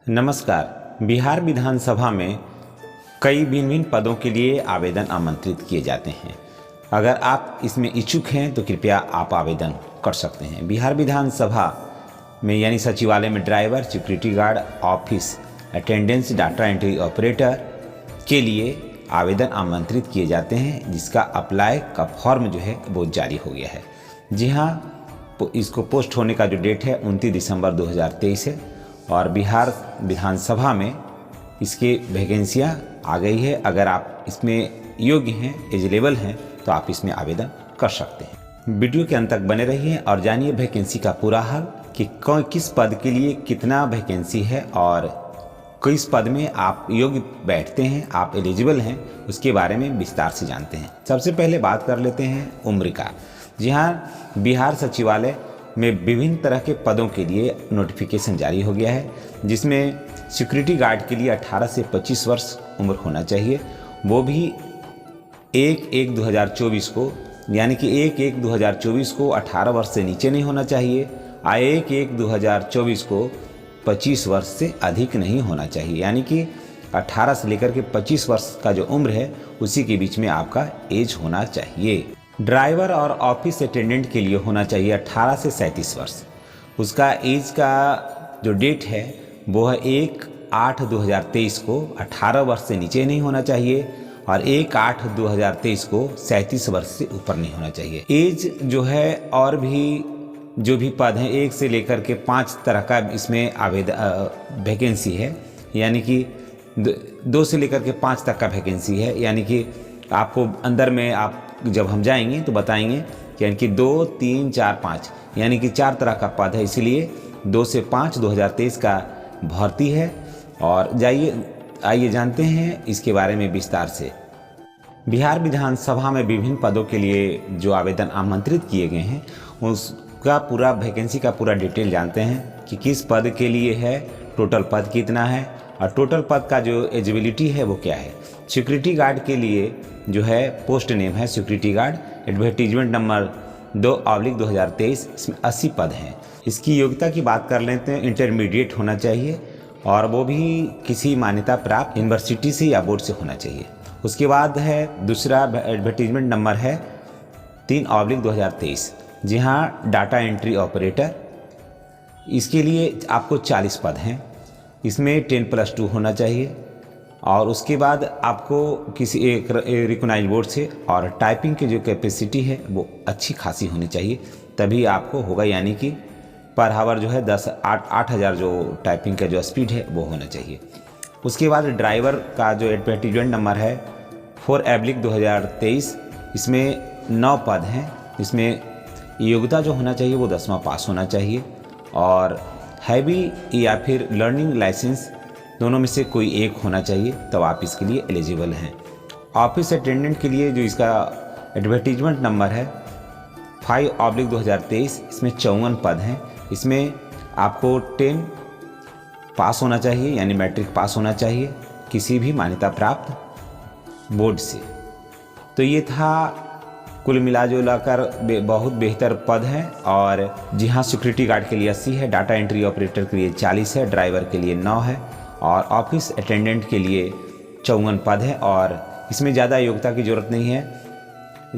नमस्कार। बिहार विधानसभा में कई भिन्न भिन्न पदों के लिए आवेदन आमंत्रित किए जाते हैं। अगर आप इसमें इच्छुक हैं तो कृपया आप आवेदन कर सकते हैं। बिहार विधानसभा में यानी सचिवालय में driver, security guard, office attendance, data entry operator के लिए आवेदन आमंत्रित किए जाते हैं, जिसका अप्लाई का फॉर्म जो है वो जारी हो गया है। जी हाँ, इसको पोस्ट होने का जो डेट है 29 दिसंबर 2023 है और बिहार विधानसभा में इसकी वैकेंसियाँ आ गई है। अगर आप इसमें योग्य हैं, एलिजिबल हैं, तो आप इसमें आवेदन कर सकते हैं। वीडियो के अंत तक बने रहिए और जानिए वैकेंसी का पूरा हाल कि किस पद के लिए कितना वैकेंसी है और किस पद में आप योग्य बैठते हैं, आप एलिजिबल हैं, उसके बारे में विस्तार से जानते हैं। सबसे पहले बात कर लेते हैं उम्र का। जी हाँ, बिहार सचिवालय में विभिन्न तरह के पदों के लिए नोटिफिकेशन जारी हो गया है, जिसमें सिक्योरिटी गार्ड के लिए 18 से 25 वर्ष उम्र होना चाहिए, वो भी 1/1/2024 को, यानी कि 1/1/2024 को 18 वर्ष से नीचे नहीं होना चाहिए और 1/1/2024 को 25 वर्ष से अधिक नहीं होना चाहिए। यानी कि 18 से लेकर के 25 वर्ष का जो उम्र है उसी के बीच में आपका एज होना चाहिए। ड्राइवर और ऑफिस अटेंडेंट के लिए होना चाहिए 18 से 37 वर्ष। उसका एज का जो डेट है वो है 1/8/2023 को 18 वर्ष से नीचे नहीं होना चाहिए और 1/8/2023 को 37 वर्ष से ऊपर नहीं होना चाहिए। एज जो है और भी जो भी पद हैं 1 से लेकर के 5 तरह का इसमें आवेदन वैकेंसी है, यानी कि 2 से लेकर के 5 तक का वैकेंसी है। यानी कि आपको अंदर में आप जब हम जाएंगे तो बताएंगे कि यानी कि 2, 3, 4, 5 यानी कि 4 तरह का पद है, इसलिए 2 से 5 2023 का भर्ती है। और आइए जानते हैं इसके बारे में विस्तार से। बिहार विधानसभा में विभिन्न पदों के लिए जो आवेदन आमंत्रित किए गए हैं उसका पूरा वैकेंसी का पूरा डिटेल जानते हैं कि किस पद के लिए है, टोटल पद कितना है और टोटल पद का जो एलिजिबिलिटी है वो क्या है। सिक्योरिटी गार्ड के लिए जो है पोस्ट नेम है सिक्योरिटी गार्ड, एडवर्टीजमेंट नंबर 2/2023, इसमें 80 पद हैं। इसकी योग्यता की बात कर लेते हैं, इंटरमीडिएट होना चाहिए और वो भी किसी मान्यता प्राप्त यूनिवर्सिटी से या बोर्ड से होना चाहिए। उसके बाद है दूसरा एडवर्टीजमेंट नंबर है 3/2023, जी हाँ, डाटा एंट्री ऑपरेटर। इसके लिए आपको 40 पद हैं, इसमें 10+2 होना चाहिए और उसके बाद आपको किसी एक रिकॉग्नाइज्ड बोर्ड से और टाइपिंग की जो कैपेसिटी है वो अच्छी खासी होनी चाहिए, तभी आपको होगा। यानी कि पर हावर जो है 8,000 जो टाइपिंग का जो स्पीड है वो होना चाहिए। उसके बाद ड्राइवर का जो एडवर्टीजमेंट नंबर है 4/2023, इसमें 9 पद हैं। इसमें योग्यता जो होना चाहिए वो 10वां पास होना चाहिए और हैवी या फिर लर्निंग लाइसेंस दोनों में से कोई एक होना चाहिए, तब आप इसके लिए एलिजिबल हैं। ऑफिस अटेंडेंट के लिए जो इसका एडवर्टीजमेंट नंबर है 5/2023, इसमें 54 पद हैं। इसमें आपको 10 पास होना चाहिए, यानी मैट्रिक पास होना चाहिए किसी भी मान्यता प्राप्त बोर्ड से। तो ये था कुल मिला कर बहुत बेहतर पद है। और जी हाँ, सिक्योरिटी गार्ड के लिए 80 है, डाटा एंट्री ऑपरेटर के लिए 40 है, ड्राइवर के लिए 9 है और ऑफिस अटेंडेंट के लिए 54 पद है और इसमें ज़्यादा योग्यता की ज़रूरत नहीं है।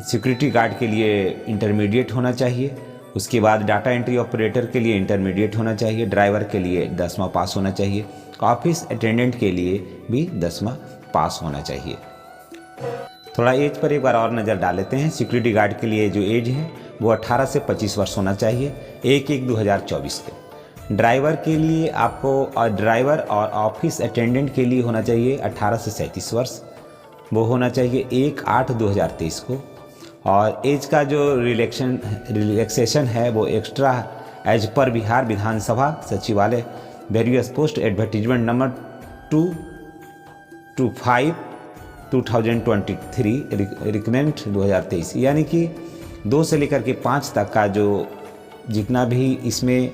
सिक्योरिटी गार्ड के लिए इंटरमीडिएट होना चाहिए, उसके बाद डाटा एंट्री ऑपरेटर के लिए इंटरमीडिएट होना चाहिए, ड्राइवर के लिए 10वां पास होना चाहिए, ऑफिस अटेंडेंट के लिए भी 10वां पास होना चाहिए। थोड़ा एज पर एक बार और नज़र डाल लेते हैं। सिक्योरिटी गार्ड के लिए जो एज है वो 18 से 25 वर्ष होना चाहिए 1/1/2024 के। ड्राइवर के लिए आपको ड्राइवर और ऑफिस अटेंडेंट के लिए होना चाहिए 18 से 37 वर्ष, वो होना चाहिए 1/8/2023 को। और एज का जो रिलैक्सेशन है वो extra as per Bihar Vidhansabha सचिवालय various post advertisement number 225/2023 recommend 2023, यानी कि 2 से लेकर के 5 तक का जो जितना भी इसमें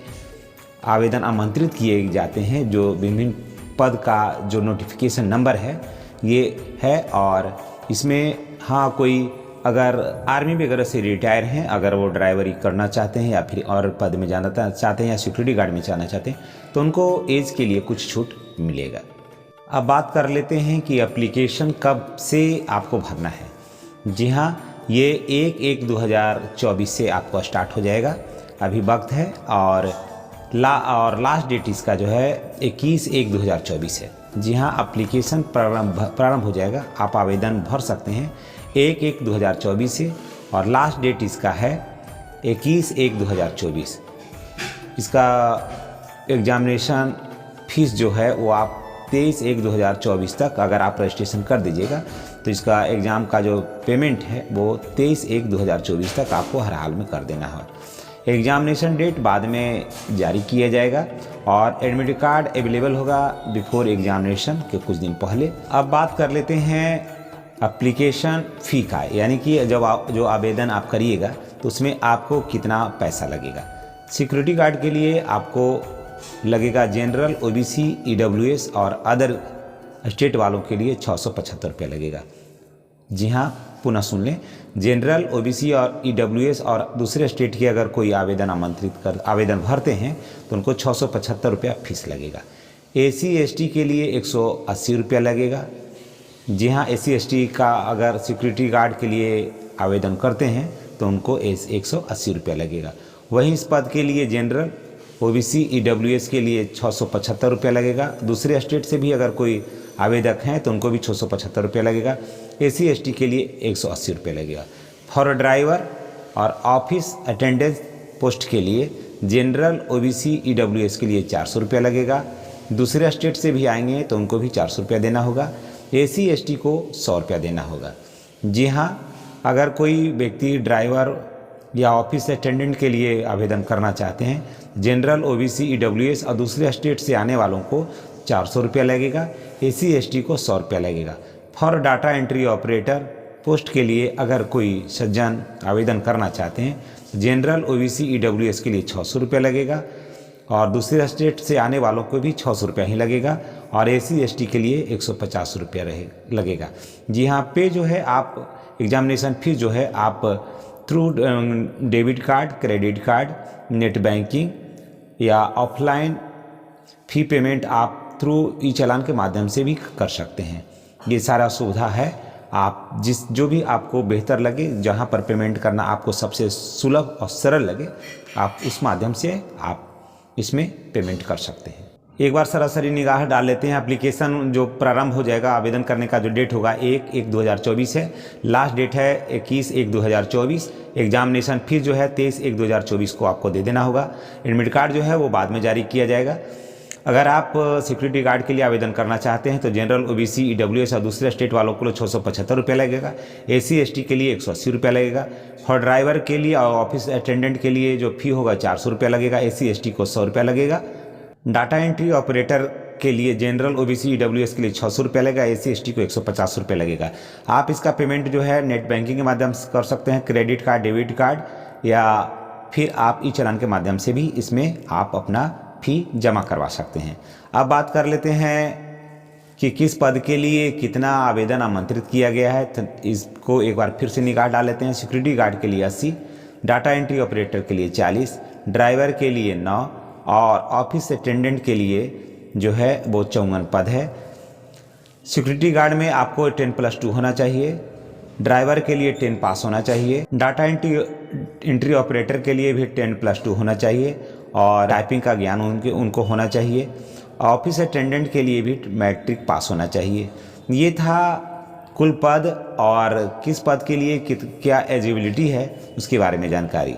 आवेदन आमंत्रित किए जाते हैं, जो विभिन्न पद का जो नोटिफिकेशन नंबर है ये है। और इसमें हाँ, कोई अगर आर्मी वगैरह से रिटायर हैं, अगर वो ड्राइवरी करना चाहते हैं या फिर और पद में जाना चाहते हैं या सिक्योरिटी गार्ड में जाना चाहते हैं, तो उनको एज के लिए कुछ छूट मिलेगा। अब बात कर लेते हैं कि एप्लीकेशन कब से आपको भरना है। जी हाँ, ये 1/1/2024 से आपको स्टार्ट हो जाएगा, अभी वक्त है। और लास्ट डेट इसका जो है 21/1/2024 है। जी हाँ, एप्लीकेशन प्रारंभ हो जाएगा, आप आवेदन भर सकते हैं 1/1/2024 से, और लास्ट डेट इसका है 21/1/2024। इसका एग्जामिनेशन फीस जो है वो आप 23/1/2024 तक अगर आप रजिस्ट्रेशन कर दीजिएगा तो इसका एग्ज़ाम का जो पेमेंट है वो 23/1/2024 तक आपको हर हाल में कर देना है। एग्जामिनेशन डेट बाद में जारी किया जाएगा और एडमिट कार्ड अवेलेबल होगा बिफोर एग्जामिनेशन के कुछ दिन पहले। अब बात कर लेते हैं एप्लीकेशन फ़ी का, यानी कि जो आवेदन आप करिएगा तो उसमें आपको कितना पैसा लगेगा। सिक्योरिटी गार्ड के लिए आपको लगेगा जनरल, ओबीसी, ईडब्ल्यूएस और अदर स्टेट वालों के लिए 675 रुपये लगेगा। जी हाँ, पुनः सुन लें, जनरल, ओबीसी और ईडब्ल्यूएस और दूसरे स्टेट के अगर कोई आवेदन भरते हैं तो उनको 675 रुपया फीस लगेगा। एसी एसटी के लिए 180 रुपया लगेगा। जी हाँ, एसी एसटी का अगर सिक्योरिटी गार्ड के लिए आवेदन करते हैं तो उनको 180 रुपया लगेगा। वहीं इस पद के लिए जनरल, ओबीसी, ईडब्ल्यूएस के लिए 675 रुपया लगेगा। दूसरे स्टेट से भी अगर कोई आवेदक हैं तो उनको भी 675 रुपया लगेगा। एसी एसटी के लिए 180 रुपये लगेगा। फॉर ड्राइवर और ऑफिस अटेंडेंस पोस्ट के लिए जनरल, ओबीसी, ईडब्ल्यूएस के लिए 400 रुपया लगेगा। दूसरे स्टेट से भी आएंगे तो उनको भी 400 रुपया देना होगा। एसी एसटी को 100 रुपया देना होगा। जी हाँ, अगर कोई व्यक्ति ड्राइवर या ऑफिस अटेंडेंट के लिए आवेदन करना चाहते हैं, जनरल, ओबीसी, ईडब्ल्यूएस और दूसरे स्टेट से आने वालों को 400 रुपया लगेगा। एसी एसटी को 100 रुपया लगेगा। For data entry operator post के लिए अगर कोई सज्जन आवेदन करना चाहते हैं, जनरल, ओबीसी, ईडब्ल्यूएस के लिए 600 रुपया लगेगा और दूसरे स्टेट से आने वालों को भी 600 रुपया ही लगेगा और एसी एसटी के लिए 150 रुपया लगेगा। जी हाँ, पे जो है आप एग्जामिनेशन फीस जो है आप through debit card, credit card, net banking या ऑफलाइन फ़ी पेमेंट आप थ्रू ई चालान के माध्यम से भी कर सकते हैं। ये सारा सुविधा है, आप जो भी आपको बेहतर लगे, जहाँ पर पेमेंट करना आपको सबसे सुलभ और सरल लगे, आप उस माध्यम से आप इसमें पेमेंट कर सकते हैं। एक बार सरासरी निगाह डाल लेते हैं। एप्लीकेशन जो प्रारंभ हो जाएगा, आवेदन करने का जो डेट होगा 1/1/2024 है। लास्ट डेट है 21/1/2024। एग्जामिनेशन फीस जो है 23/1/2024 को आपको दे देना होगा। एडमिट कार्ड जो है वो बाद में जारी किया जाएगा। अगर आप सिक्योरिटी गार्ड के लिए आवेदन करना चाहते हैं तो जनरल, ओबीसी, ईडब्ल्यूएस और दूसरे स्टेट वालों को 675 रुपये लगेगा। एसी एसटी के लिए 180 रुपया लगेगा। फॉर ड्राइवर के लिए और ऑफिस अटेंडेंट के लिए जो फ़ी होगा 400 रुपया लगेगा। एसी एसटी को 100 रुपया लगेगा। डाटा एंट्री ऑपरेटर के लिए जनरल, ओबीसी, ईडब्ल्यूएस के लिए 600 रुपया लगेगा। एसी एसटी को 150 रुपये लगेगा। आप इसका पेमेंट जो है नेट बैंकिंग के माध्यम से कर सकते हैं, क्रेडिट कार्ड, डेबिट कार्ड, या फिर आप ई चालान के माध्यम से भी इसमें आप अपना फ़ी जमा करवा सकते हैं। अब बात कर लेते हैं कि किस पद के लिए कितना आवेदन आमंत्रित किया गया है, तो इसको एक बार फिर से निगाह डाल लेते हैं। सिक्योरिटी गार्ड के लिए 80, डाटा एंट्री ऑपरेटर के लिए 40, ड्राइवर के लिए 9 और ऑफिस अटेंडेंट के लिए जो है वो 54 पद है। सिक्योरिटी गार्ड में आपको 10+2 होना चाहिए, ड्राइवर के लिए 10 पास होना चाहिए, डाटा एंट्री ऑपरेटर के लिए भी 10+2 होना चाहिए और टाइपिंग का ज्ञान उनको होना चाहिए। ऑफिस अटेंडेंट के लिए भी मैट्रिक पास होना चाहिए। ये था कुल पद और किस पद के लिए क्या एलिजिबिलिटी है उसके बारे में जानकारी।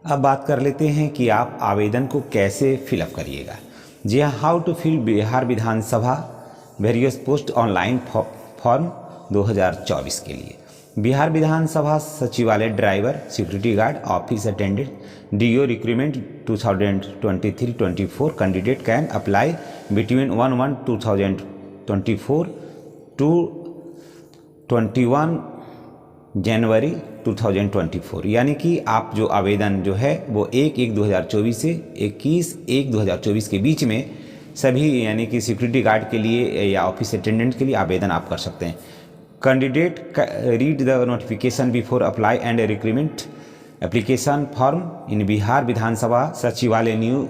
अब बात कर लेते हैं कि आप आवेदन को कैसे फिलअप करिएगा। जी हाँ, how to fill Bihar Vidhansabha various post online form 2024 के लिए। बिहार विधानसभा सचिवालय driver, security guard, office attendant, DO recruitment 2023-24 candidate can apply between 1/1/2024 to 21 January 2024। यानी कि आप जो आवेदन जो है वो 1/1/2024 से 21/1/2024 के बीच में सभी, यानी कि सिक्योरिटी गार्ड के लिए या ऑफिस अटेंडेंट के लिए आवेदन आप कर सकते हैं। Candidate read the notification before apply and recruitment application form in Bihar Vidhansabha Sachivalaya new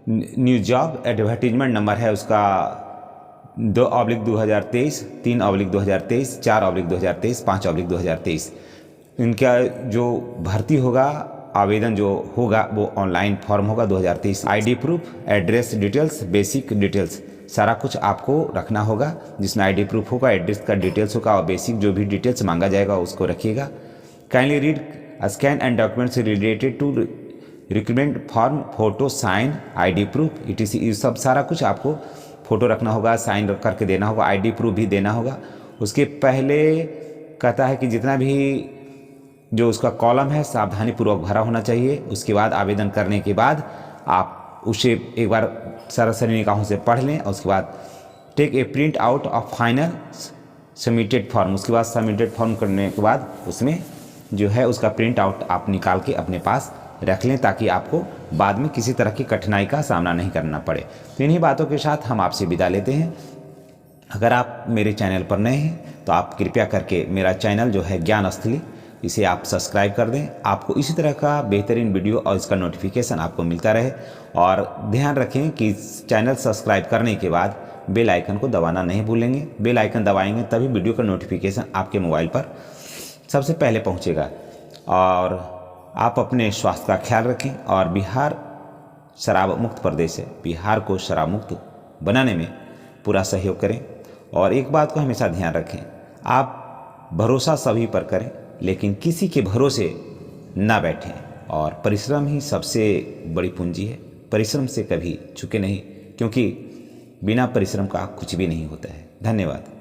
new job advertisement number है उसका 2/2023, 3/2023, 4/2023, 5/2023। इनका जो भर्ती होगा, आवेदन जो होगा वो ऑनलाइन फॉर्म होगा 2023। ID proof, address details, basic details सारा कुछ आपको रखना होगा, जिसमें आईडी प्रूफ होगा, एड्रेस का डिटेल्स होगा और बेसिक जो भी डिटेल्स मांगा जाएगा उसको रखिएगा। Kindly read scan and documents related to recruitment form, photo, sign, ID proof ETC, ये सब सारा कुछ आपको फ़ोटो रखना होगा, साइन करके देना होगा, आईडी प्रूफ भी देना होगा। उसके पहले कहता है कि जितना भी जो उसका कॉलम है सावधानीपूर्वक भरा होना चाहिए। उसके बाद आवेदन करने के बाद आप उसे एक बार सरसरी निगाहों से पढ़ लें और उसके बाद take a print out of final submitted form. उसके बाद सबमिटेड फॉर्म करने के बाद उसमें जो है उसका प्रिंट आउट आप निकाल के अपने पास रख लें, ताकि आपको बाद में किसी तरह की कठिनाई का सामना नहीं करना पड़े। तो इन्हीं बातों के साथ हम आपसे विदा लेते हैं। अगर आप मेरे चैनल पर नए हैं तो आप कृपया करके मेरा चैनल जो है ज्ञान स्थली, इसे आप सब्सक्राइब कर दें। आपको इसी तरह का बेहतरीन वीडियो और इसका नोटिफिकेशन आपको मिलता रहे। और ध्यान रखें कि चैनल सब्सक्राइब करने के बाद बेल आइकन को दबाना नहीं भूलेंगे। बेल आइकन दबाएंगे तभी वीडियो का नोटिफिकेशन आपके मोबाइल पर सबसे पहले पहुंचेगा। और आप अपने स्वास्थ्य का ख्याल रखें और बिहार शराब मुक्त प्रदेश है, बिहार को शराब मुक्त बनाने में पूरा सहयोग करें। और एक बात को हमेशा ध्यान रखें, आप भरोसा सभी पर करें लेकिन किसी के भरोसे ना बैठें। और परिश्रम ही सबसे बड़ी पूंजी है, परिश्रम से कभी चूके नहीं, क्योंकि बिना परिश्रम का कुछ भी नहीं होता है। धन्यवाद।